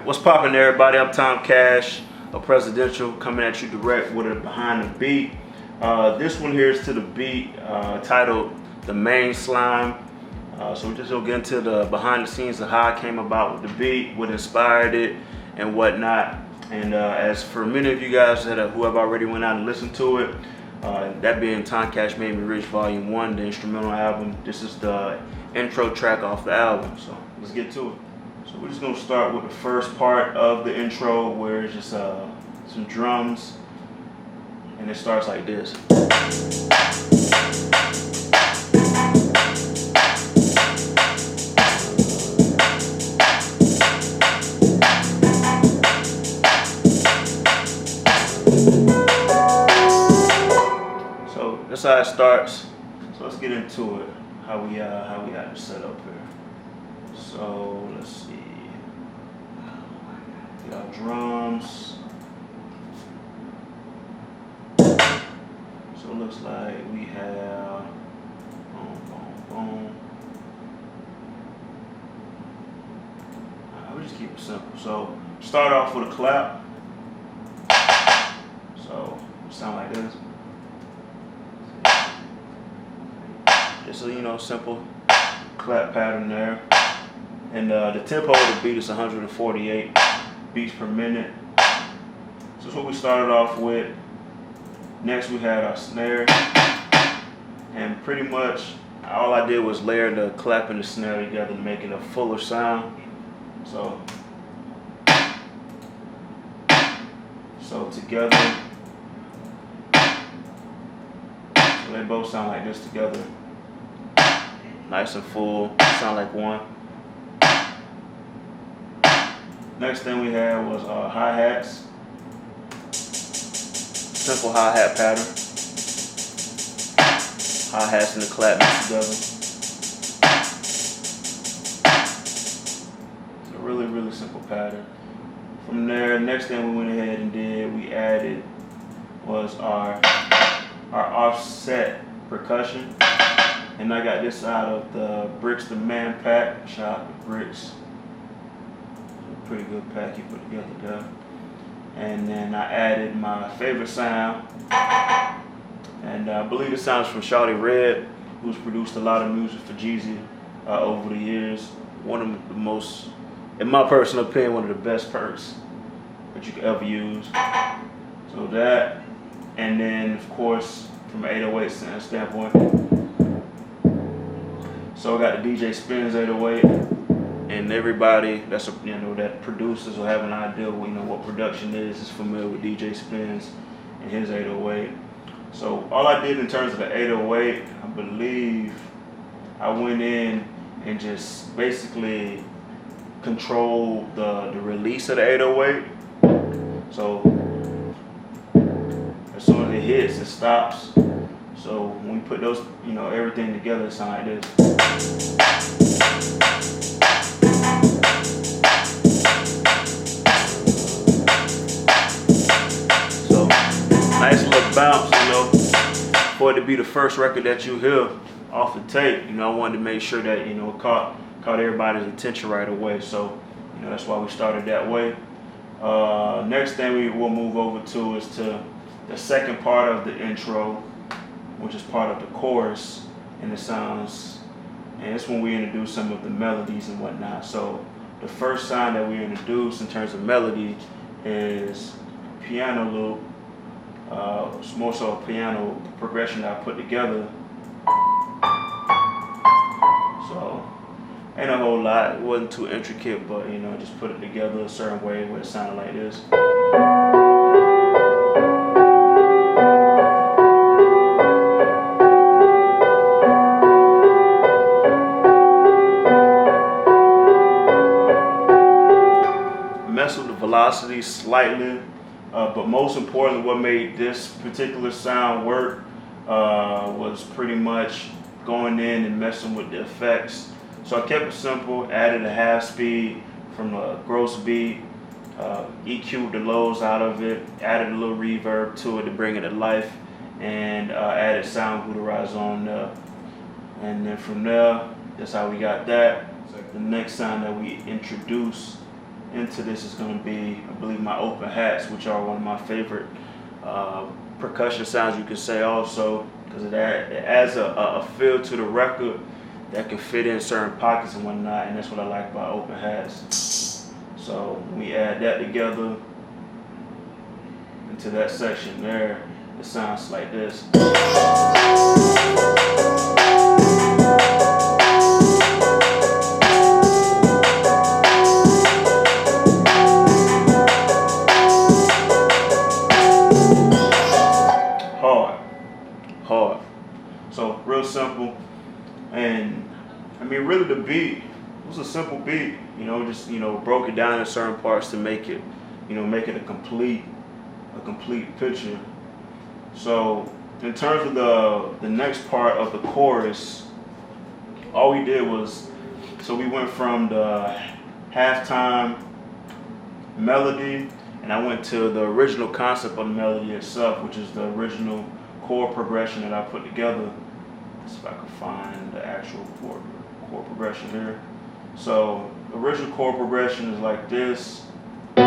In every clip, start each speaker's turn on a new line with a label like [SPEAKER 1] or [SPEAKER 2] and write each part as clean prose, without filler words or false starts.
[SPEAKER 1] What's poppin', everybody? I'm Tom Cash, a presidential, coming at you direct with a behind the beat. This one here is to the beat, titled "The Main Slime." So we're just gonna get into the behind the scenes of how I came about with the beat, what inspired it, and whatnot. And as for many of you guys who have already went out and listened to it, that being Tom Cash Made Me Rich Vol.1, the instrumental album. This is the intro track off the album. So let's get to it. So we're just gonna start with the first part of the intro, where it's just some drums, and it starts like this. So that's how it starts. So let's get into it. How we got it set up here. So let's see. We got drums. So it looks like we have boom, boom, boom. We just keep it simple. So start off with a clap. So it sound like this. Just a simple clap pattern there. And the tempo of the beat is 148 beats per minute. So that's what we started off with. Next we had our snare. And pretty much all I did was layer the clap and the snare together to make it a fuller sound. So together. So they both sound like this together. Nice and full, sound like one. Next thing we had was hi-hats. Simple hi-hat pattern. Hi-hats and the clap mixed together. It's a really, really simple pattern. From there, next thing we went ahead and did, we added was our offset percussion. And I got this out of the Bricks the Man pack. Shout out to Bricks. Pretty good pack he put together there. And then I added my favorite sound, and I believe the sound is from Shawty Red, who's produced a lot of music for Jizzle over the years. One of the most, in my personal opinion, one of the best perks that you could ever use. So that, and then of course from an 808 standpoint. So I got the DJ Spins 808. And everybody that's that producers or have an idea of what production is familiar with DJ Spins and his 808. So all I did in terms of the 808, I believe I went in and just basically controlled the release of the 808. So as soon as it hits, it stops. So when we put those, everything together, it sounds like this. Nice little bounce, for it to be the first record that you hear off the tape. I wanted to make sure that it caught everybody's attention right away. So that's why we started that way. Next thing we will move over to is to the second part of the intro, which is part of the chorus and the sounds. And it's when we introduce some of the melodies and whatnot. So the first sound that we introduce in terms of melody is piano loop. It's more so a piano progression that I put together. So ain't a whole lot. It wasn't too intricate, but just put it together a certain way where it sounded like this. Mess with the velocity slightly. But most importantly, what made this particular sound work was pretty much going in and messing with the effects. So I kept it simple, added a half speed from the gross beat, EQ'd the lows out of it, added a little reverb to it to bring it to life, and added sound gluterizer on there. And then from there, that's how we got that. The next sound that we introduced into this is going to be, I believe, my open hats, which are one of my favorite percussion sounds, you could say, also, because it adds a feel to the record that can fit in certain pockets and whatnot, and that's what I like about open hats. So we add that together into that section there. It sounds like this. Hard. So real simple. And I mean, really, the beat was a simple beat, just broke it down in certain parts to make it, make it a complete picture. So in terms of the next part of the chorus, all we did was, so we went from the halftime melody, and I went to the original concept of the melody itself, which is the original chord progression that I put together. Let's see if I can find the actual chord progression here. So the original chord progression is like this. So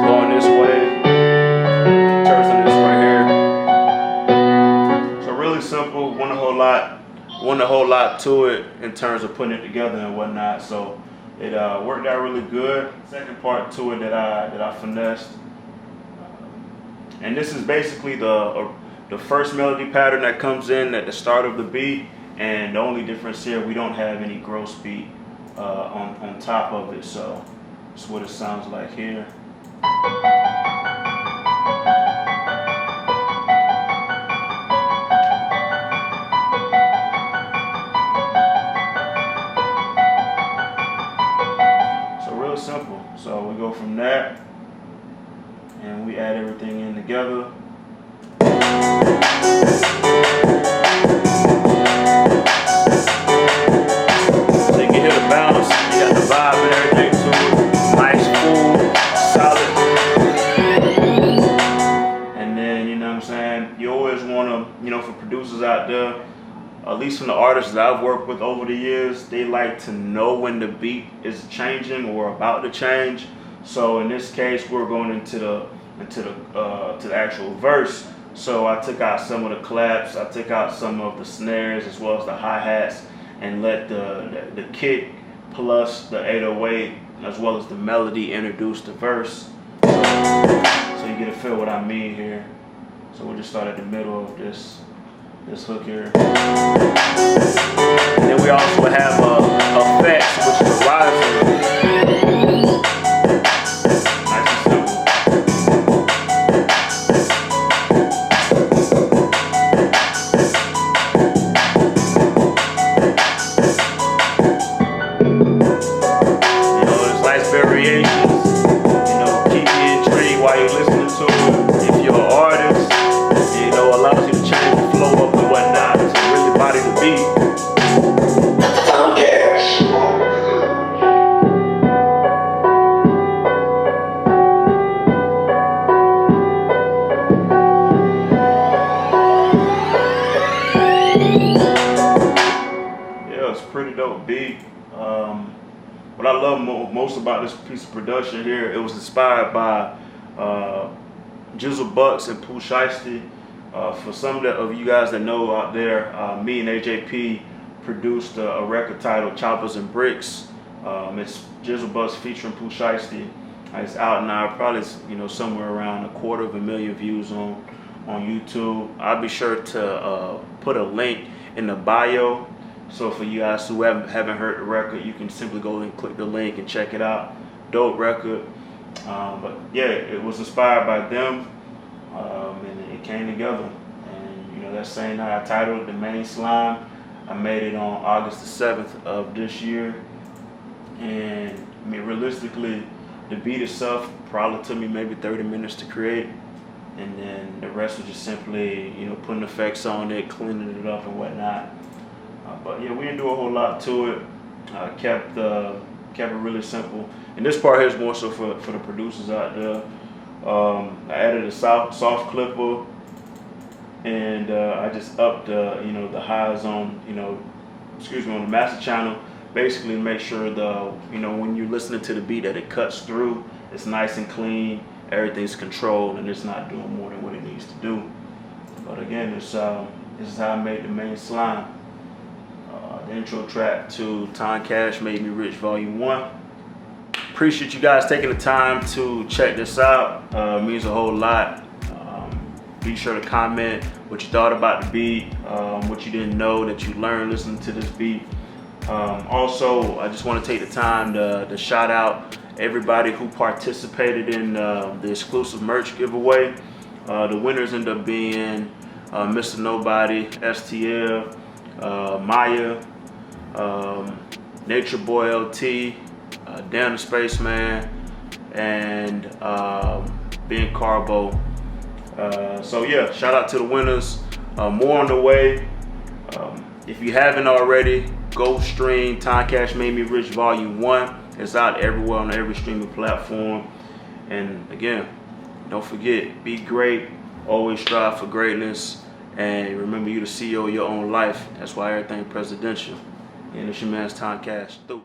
[SPEAKER 1] going this way, turns to this right here. So really simple, wasn't a whole lot to it in terms of putting it together and whatnot. So it worked out really good. Second part to it that I finessed. And this is basically the first melody pattern that comes in at the start of the beat, and the only difference here, we don't have any gross beat on top of it, so that's what it sounds like here. So real simple. So we go from that, and we add everything in together. So you can hear the bounce, you got the vibe and everything to it. Nice, cool, solid. And then, you know what I'm saying, you always want to, for producers out there, at least from the artists that I've worked with over the years, they like to know when the beat is changing or about to change. So in this case, we're going into the actual verse. So I took out some of the claps, I took out some of the snares as well as the hi-hats, and let the kick plus the 808 as well as the melody introduce the verse. So you get a feel what I mean here. So we'll just start at the middle of this hook here. And then we also have effects, which is a riser. Beat. What I love most about this piece of production here, it was inspired by Jizzle, Buckz, and Pooh, Shiesty. For some of you guys that know out there, me and AJP produced a record titled Choppas and Bricks. It's Jizzle, Buckz featuring Pooh, Shiesty. It's out now, probably somewhere around 250,000 views on YouTube. I'll be sure to put a link in the bio. So for you guys who haven't heard the record, you can simply go and click the link and check it out. Dope record. But yeah, it was inspired by them, and it came together. And that same night I titled it The Main Slime. I made it on August the 7th of this year. And I mean, realistically, the beat itself probably took me maybe 30 minutes to create. And then the rest was just simply, putting effects on it, cleaning it up and whatnot. But yeah, we didn't do a whole lot to it. Kept it really simple. And this part here is more so for the producers out there. I added a soft clipper and I just upped the the highs on on the master channel, basically to make sure when you're listening to the beat that it cuts through, it's nice and clean, everything's controlled, and it's not doing more than what it needs to do. But again, this is how I made the main slime. The intro track to Tom Cash Made Me Rich Volume 1. Appreciate you guys taking the time to check this out. It means a whole lot. Be sure to comment what you thought about the beat, what you didn't know that you learned listening to this beat. Also, I just want to take the time to shout out everybody who participated in the exclusive merch giveaway. The winners end up being Mr. Nobody, STL, Maya, Nature Boy LT, Dan the Spaceman, and Ben Carbo. So yeah, shout out to the winners. More on the way. If you haven't already, go stream Tom Cash Made Me Rich Volume 1. It's out everywhere on every streaming platform. And again, don't forget, be great, always strive for greatness, and remember, you're the CEO of your own life. That's why everything presidential. And it's your man's Tom Cash. Through.